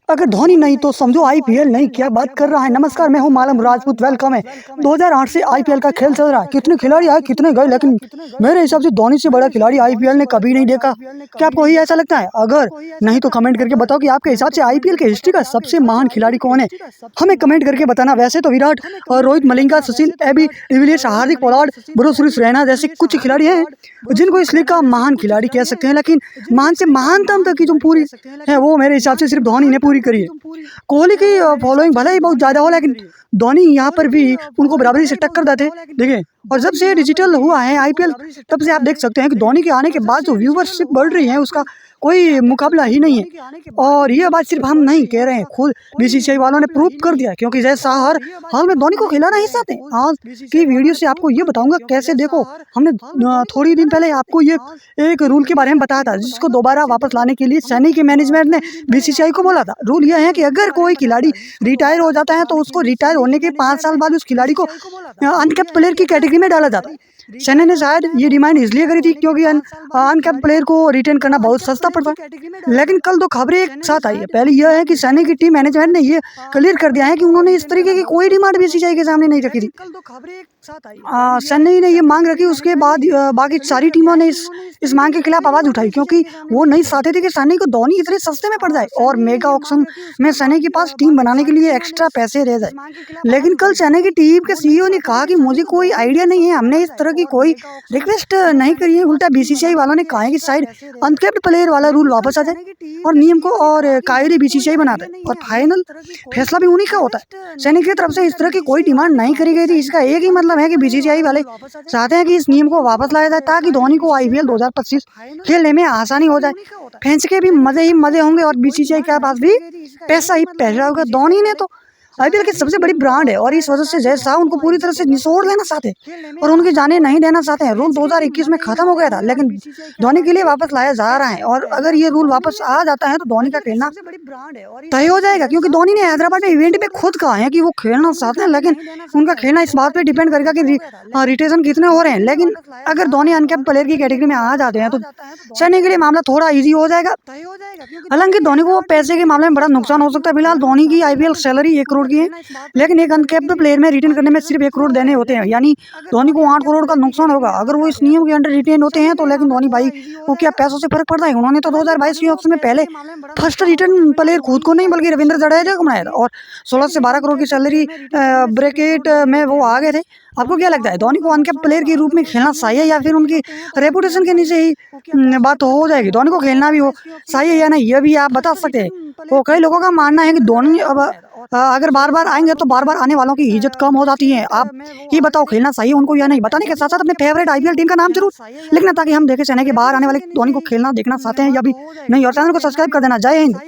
अगर धोनी नहीं तो समझो आईपीएल नहीं। क्या बात कर रहा है। नमस्कार, मैं हूं मालम राजपूत, वेलकम है। 2008 से आईपीएल का खेल चल रहा है। कितने खिलाड़ी आए कितने गए, लेकिन मेरे हिसाब से धोनी से बड़ा खिलाड़ी आईपीएल ने कभी नहीं देखा। क्या आपको ही ऐसा लगता है? अगर नहीं तो कमेंट करके बताओ कि आपके हिसाब से आईपीएल के हिस्ट्री का सबसे महान खिलाड़ी कौन है। हमें कमेंट करके बताना। वैसे तो विराट और रोहित, मलिंगा, सुशील, एबी डिविलियर्स, हार्दिक पोलार्ड, ब्रूस विलिस रैना जैसे कुछ खिलाड़ी हैं जिनको इस लीग का महान खिलाड़ी कह सकते हैं, लेकिन महान से महानतम तक की जो पूरी है वो मेरे हिसाब से सिर्फ धोनी ने पूरी करी है। कोहली की फॉलोइंग भले ही बहुत ज़्यादा हो, लेकिन धोनी यहाँ पर भी उनको बराबरी से टक्कर देते। देखिए, और जब से डिजिटल हुआ है आईपीएल, तब से आप देख सकते हैं कि धोनी के आने के बाद जो व्यूवरशिप बढ़ रही है उसका कोई मुकाबला ही नहीं है। और ये बात सिर्फ हम नहीं कह रहे हैं, खुद बीसीसीआई वालों ने प्रूव कर दिया। क्योंकि जैसा हर हाल में धोनी को खिलाना ही चाहते हैं। आज की वीडियो से आपको ये बताऊंगा कैसे। देखो, हमने थोड़ी दिन पहले आपको ये एक रूल के बारे में बताया था, जिसको दोबारा वापस लाने के लिए सैनी के मैनेजमेंट ने बीसीसीआई को बोला था। रूल यह है कि अगर कोई खिलाड़ी रिटायर हो जाता है तो उसको रिटायर होने के 5 साल बाद उस खिलाड़ी को अनकैप्ड प्लेयर की कैटेगरी में डाला जाता है। सैनी ने शायद ये डिमांड इसलिए करी थी क्योंकि अनकैप्ड प्लेयर को रिटेन करना बहुत सस्ता पड़ता है। लेकिन कल दो खबरें एक साथ आई है। पहले यह है कि सैनी की टीम मैनेजमेंट ने ये क्लियर कर दिया है कि उन्होंने इस तरीके की कोई डिमांड बीसीसीआई के सामने नहीं रखी थी। सैनी ने ये मांग रखी, उसके बाद बाकी सारी टीमों ने इस मांग के खिलाफ आवाज उठाई, क्योंकि वो नहीं चाहते थे कि सैनी को धोनी इतने सस्ते में पड़ जाए और मेगा ऑक्शन में सैनी के पास टीम बनाने के लिए एक्स्ट्रा पैसे रह जाए। लेकिन कल सैनी की टीम के सीईओ ने कहा कि मुझे कोई आइडिया नहीं है, हमने इस तरह की कोई रिक्वेस्ट नहीं करी है। उल्टा बीसीसीआई वालों ने कहा है कि शायद अनकैप्ड प्लेयर वाला रूल वापस आ जाए और नियम को और कायदे बीसीसीआई बना दे और फाइनल फैसला भी उन्हीं का होता है। सैनी की तरफ से इस तरह की कोई डिमांड नहीं करी गई थी। इसका एक ही मतलब है कि बीसीसीआई वाले चाहते हैं कि इस नियम को वापस लाया जाए ताकि धोनी को आईपीएल 2025 खेलने में आसानी हो जाए। फैंस के भी मजे ही मजे होंगे और बीसीसीआई के पास भी पैसा ही पैसा होगा। धोनी ने तो आईपीएल की सबसे बड़ी ब्रांड है और इस वजह से जैसा उनको पूरी तरह से निचोड़ लेना चाहते हैं और उनकी जाने नहीं देना चाहते हैं। रूल 2021 में खत्म हो गया था, लेकिन धोनी के लिए वापस लाया जा रहा है। और अगर ये रूल वापस आ जाता है तो धोनी का खेलना तय हो जाएगा, क्योंकि धोनी ने हैदराबाद में इवेंट पे खुद कहा है कि वो खेलना चाहते हैं, लेकिन उनका खेलना इस बात पे डिपेंड करेगा कि रिटेशन कितने हो रहे हैं। लेकिन अगर धोनी अनकैप्ड प्लेयर की कैटेगरी में आ जाते हैं तो सैनी के लिए मामला थोड़ा ईजी हो जाएगा। हालांकि धोनी को पैसे के मामले में बड़ा नुकसान हो सकता है। फिलहाल धोनी की आईपीएल सैलरी 1 करोड़ की है, लेकिन एक अनकैप्ड प्लेयर में रिटेन करने में सिर्फ 1 करोड़ देने होते हैं, यानी धोनी को 8 करोड़ का नुकसान होगा अगर वो इस नियम के अंडर रिटेन होते हैं तो। लेकिन धोनी भाई को क्या पैसों से फर्क पड़ता है? उन्होंने तो 2022 के ऑप्शन में पहले फर्स्ट रिटर्न प्लेयर खुद को नहीं बल्कि रविंद्र जडेजा को बनाया था और 16 से 12 करोड़ की सैलरी ब्रैकेट में वो आ गए थे। आपको क्या लगता है, धोनी को अनकैप्ड प्लेयर के रूप में खेलना चाहिए या फिर उनकी रेपुटेशन के नीचे ही बात हो जाएगी? धोनी को खेलना भी हो चाहिए या नहीं, ये भी आप बता सकते हैं। तो कई लोगों का मानना है कि धोनी अब अगर बार बार आएंगे तो बार बार आने वालों की इज्जत कम हो जाती है। आप ही बताओ, खेलना चाहिए उनको या नहीं? बताने के साथ साथ अपने फेवरेट आईपीएल टीम का नाम जरूर लिखना, ताकि हम देखे चैनल के बाहर आने वाले धोनी को खेलना देखना चाहते हैं या भी नहीं। और चैनल को सब्सक्राइब कर देना। जय हिंद।